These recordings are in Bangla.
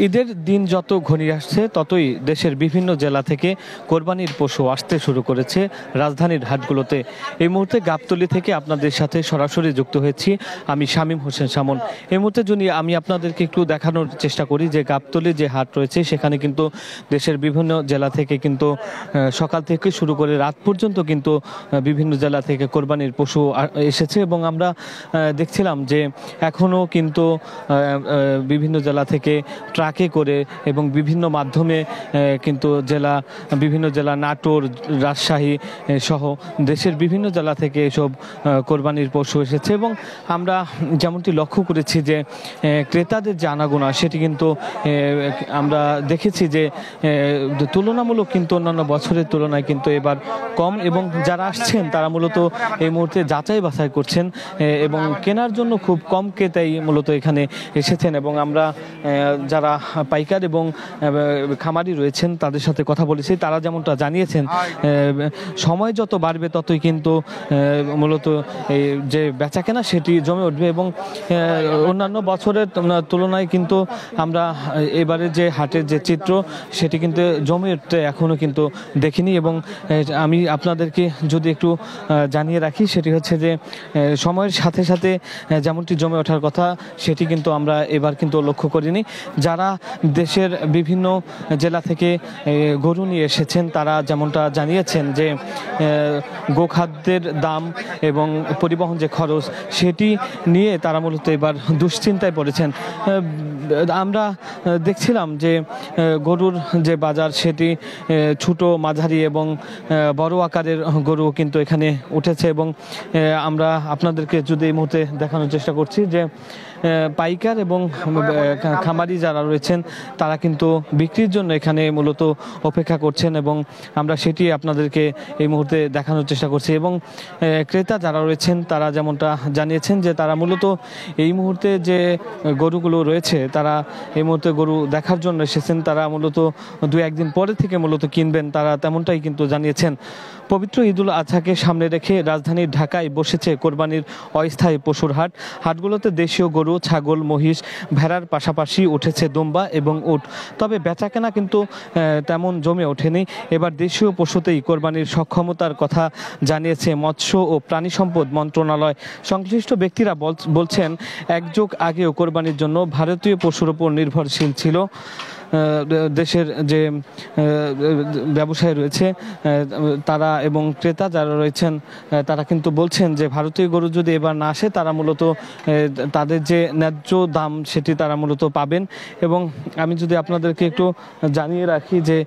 ঈদের দিন যত ঘনিয়ে আসছে ততই দেশের বিভিন্ন জেলা থেকে কোরবানির পশু আসতে শুরু করেছে রাজধানীর হাটগুলোতে। এই মুহূর্তে গাবতলী থেকে আপনাদের সাথে সরাসরি যুক্ত হয়েছি আমি শামীম হোসেন শামন। এই মুহূর্তে যদি আমি আপনাদেরকে একটু দেখানোর চেষ্টা করি যে গাবতলী যে হাট রয়েছে সেখানে কিন্তু দেশের বিভিন্ন জেলা থেকে কিন্তু সকাল থেকে শুরু করে রাত পর্যন্ত কিন্তু বিভিন্ন জেলা থেকে কোরবানির পশু এসেছে এবং আমরা দেখছিলাম যে এখনও কিন্তু বিভিন্ন জেলা থেকে ট্রাকে করে এবং বিভিন্ন মাধ্যমে কিন্তু বিভিন্ন জেলা নাটোর, রাজশাহী সহ দেশের বিভিন্ন জেলা থেকে এসব কোরবানির পশু এসেছে এবং আমরা যেমনটি লক্ষ্য করেছি যে ক্রেতাদের যে আনাগোনা সেটি কিন্তু আমরা দেখেছি যে তুলনামূলক কিন্তু অন্যান্য বছরের তুলনায় কিন্তু এবার কম এবং যারা আসছেন তারা মূলত এই মুহূর্তে যাচাই বাছাই করছেন এবং কেনার জন্য খুব কম ক্রেতাই মূলত এখানে এসেছেন এবং আমরা যারা পাইকার এবং খামারি রয়েছেন তাদের সাথে কথা বলেছি। তারা যেমনটা জানিয়েছেন সময় যত বাড়বে ততই কিন্তু মূলত এই যে বেচাকেনা সেটি জমে উঠবে এবং অন্যান্য বছরের তুলনায় কিন্তু আমরা এবারে যে হাটের যে চিত্র সেটি কিন্তু জমে উঠতে এখনও কিন্তু দেখিনি এবং আমি আপনাদেরকে যদি একটু জানিয়ে রাখি সেটি হচ্ছে যে সময়ের সাথে সাথে যেমনটি জমে ওঠার কথা সেটি কিন্তু আমরা এবার কিন্তু লক্ষ্য করিনি। যারা দেশের বিভিন্ন জেলা থেকে গরু নিয়ে এসেছেন তারা যেমনটা জানিয়েছেন যে গোখাদ্যের দাম এবং পরিবহন যে খরচ সেটি নিয়ে তারা মূলত এবার দুশ্চিন্তায় পড়েছেন। আমরা দেখছিলাম যে গরুর যে বাজার সেটি ছোট, মাঝারি এবং বড় আকারের গরু কিন্তু এখানে উঠেছে এবং আমরা আপনাদেরকে যদি এই মুহূর্তে দেখানোর চেষ্টা করছি যে পাইকার এবং খামারি যারা রয়েছেন তারা কিন্তু বিক্রির জন্য এখানে মূলত অপেক্ষা করছেন এবং আমরা সেটি আপনাদেরকে এই মুহূর্তে দেখানোর চেষ্টা করছি এবং ক্রেতা যারা রয়েছেন তারা যেমনটা জানিয়েছেন যে তারা মূলত এই মুহূর্তে যে গরুগুলো রয়েছে তারা এই মুহূর্তে গরু দেখার জন্য এসেছেন। তারা মূলত 2-1 দিন পরে থেকে মূলত কিনবেন, তারা তেমনটাই কিন্তু জানিয়েছেন। পবিত্র ঈদুল আজহাকে সামনে রেখে রাজধানীর ঢাকায় বসেছে কোরবানির অস্থায়ী পশুর হাট। হাটগুলোতে দেশীয় গরু, ছাগল, মহিষ, ভেড়ার পাশাপাশি উঠেছে দুম্বা এবং উট। তবে বেচাকেনা কিন্তু তেমন জমে ওঠেনি। এবার দেশীয় পশুতেই কোরবানির সক্ষমতার কথা জানিয়েছে মৎস্য ও প্রাণী সম্পদ মন্ত্রণালয়। সংশ্লিষ্ট ব্যক্তিরা বলছেন এক যুগ আগেও কোরবানির জন্য ভারতীয় পশুর উপর নির্ভরশীল ছিল দেশের যে ব্যবসায়ী রয়েছে তারা এবং ক্রেতা যারা রয়েছেন তারা কিন্তু বলছেন যে ভারতীয় গরু যদি এবার না আসে তারা মূলত তাদের যে ন্যায্য দাম সেটি তারা মূলত পাবেন। এবং আমি যদি আপনাদেরকে একটু জানিয়ে রাখি যে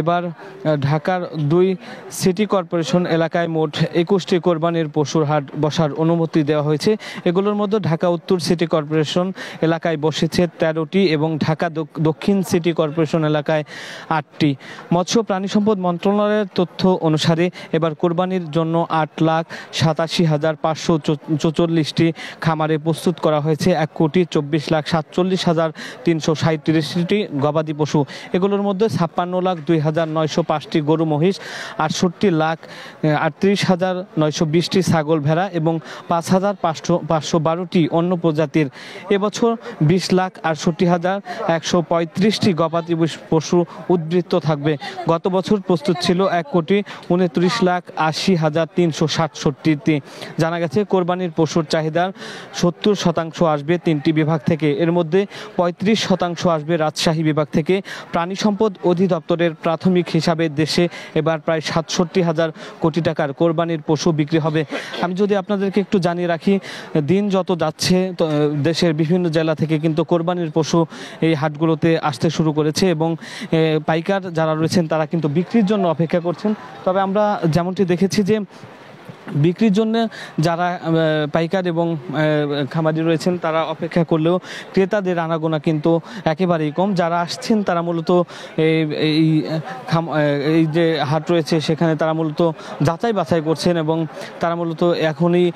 এবার ঢাকার 2 সিটি কর্পোরেশন এলাকায় মোট 21টি কোরবানির পশুর হাট বসার অনুমতি দেওয়া হয়েছে। এগুলোর মধ্যে ঢাকা উত্তর সিটি কর্পোরেশন এলাকায় বসেছে 13টি এবং ঢাকা দক্ষিণ সিটি কর্পোরেশন এলাকায় 8টি। মৎস্য প্রাণী সম্পদ মন্ত্রণালয়ের তথ্য অনুসারে এবার কোরবানির জন্য 8,87,544টি খামারে প্রস্তুত করা হয়েছে 1,24,47,337টি গবাদি পশু। এগুলোর মধ্যে 56,02,905টি গরু মহিষ, 68,38,920টি ছাগল ভেড়া এবং 5,512টি অন্য প্রজাতির। এবছর 20,68,135টি গবাদি পশু উদ্বৃত্ত থাকবে। গত বছর প্রস্তুত ছিল 1,29,80,367টি। জানা গেছে কোরবানির পশুর চাহিদার 70% আসবে 3টি বিভাগ থেকে। এর মধ্যে 35% আসবে রাজশাহী বিভাগ থেকে। প্রাণী সম্পদ অধিদপ্তরের প্রাথমিক হিসাবে দেশে এবার প্রায় 67,000 কোটি টাকার কোরবানির পশু বিক্রি হবে। আমি যদি আপনাদেরকে একটু জানিয়ে রাখি দিন যত যাচ্ছে দেশের বিভিন্ন জেলা থেকে কিন্তু কোরবানির পশু এই হাটগুলোতে আসতে শুরু করেছে এবং পাইকার যারা রয়েছেন তারা কিন্তু বিক্রির জন্য অপেক্ষা করছেন। তবে আমরা যেমনটি দেখেছি যে বিক্রির জন্য যারা পাইকার এবং খামারি রয়েছেন তারা অপেক্ষা করলেও ক্রেতাদের আনাগোনা কিন্তু একেবারেই কম। যারা আসছেন তারা মূলত এই যে হাট রয়েছে সেখানে তারা মূলত যাচাই বাছাই করছেন এবং তারা মূলত এখনই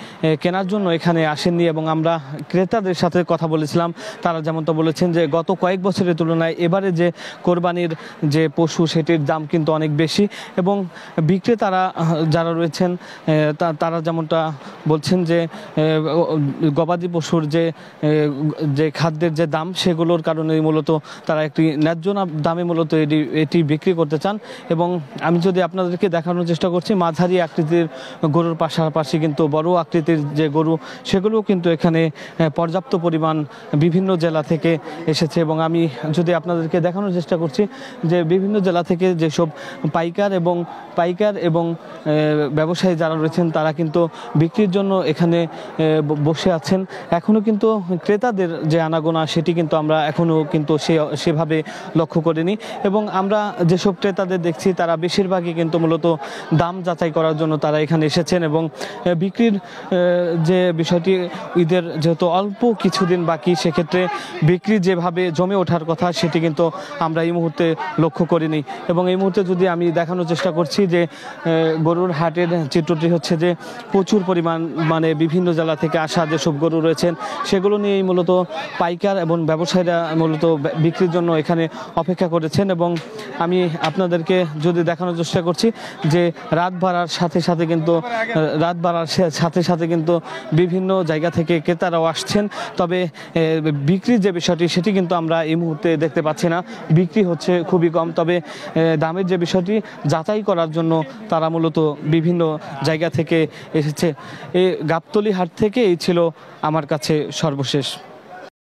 কেনার জন্য এখানে আসেননি এবং আমরা ক্রেতাদের সাথে কথা বলেছিলাম। তারা যেমনটা বলেছেন যে গত কয়েক বছরের তুলনায় এবারে যে কোরবানির যে পশু সেটির দাম কিন্তু অনেক বেশি এবং বিক্রেতারা যারা রয়েছেন তারা যেমনটা বলছেন যে গবাদি পশুর যে খাদ্যের যে দাম সেগুলোর কারণে মূলত তারা একটি ন্যায্য দামে মূলত এটি বিক্রি করতে চান। এবং আমি যদি আপনাদেরকে দেখানোর চেষ্টা করছি, মাঝারি আকৃতির গরুর পাশাপাশি কিন্তু বড় আকৃতির যে গরু সেগুলোও কিন্তু এখানে পর্যাপ্ত পরিমাণ বিভিন্ন জেলা থেকে এসেছে। এবং আমি যদি আপনাদেরকে দেখানোর চেষ্টা করছি যে বিভিন্ন জেলা থেকে যেসব পাইকার এবং ব্যবসায়ী যারা রয়েছেন তারা কিন্তু বিক্রির জন্য এখানে বসে আছেন। এখনও কিন্তু ক্রেতাদের যে আনাগোনা সেটি কিন্তু আমরা এখনও কিন্তু সেভাবে লক্ষ্য করিনি। এবং আমরা যেসব ক্রেতাদের দেখছি তারা বেশিরভাগই কিন্তু মূলত দাম যাচাই করার জন্য তারা এখানে এসেছেন। এবং বিক্রির যে বিষয়টি, ঈদের যেহেতু অল্প কিছুদিন বাকি, সেক্ষেত্রে বিক্রি যেভাবে জমে ওঠার কথা সেটি কিন্তু আমরা এই মুহূর্তে লক্ষ্য করিনি। এবং এই মুহূর্তে যদি আমি দেখানোর চেষ্টা করছি যে গরুর হাটের চিত্রটি হচ্ছে যে প্রচুর পরিমাণ মানে বিভিন্ন জেলা থেকে আসা যেসব গরু রয়েছেন সেগুলো নিয়েই মূলত পাইকার এবং ব্যবসায়ীরা মূলত বিক্রির জন্য এখানে অপেক্ষা করেছেন। এবং আমি আপনাদেরকে যদি দেখানোর চেষ্টা করছি যে রাত বাড়ার সাথে সাথে কিন্তু বিভিন্ন জায়গা থেকে ক্রেতারাও আসছেন। তবে বিক্রির যে বিষয়টি সেটি কিন্তু আমরা এই মুহূর্তে দেখতে পাচ্ছি না, বিক্রি হচ্ছে খুবই কম। তবে দামের যে বিষয়টি যাচাই করার জন্য তারা মূলত বিভিন্ন জায়গা থেকে এসেছে। এই গাবতলী হাট থেকে এই ছিল আমার কাছে সর্বশেষ।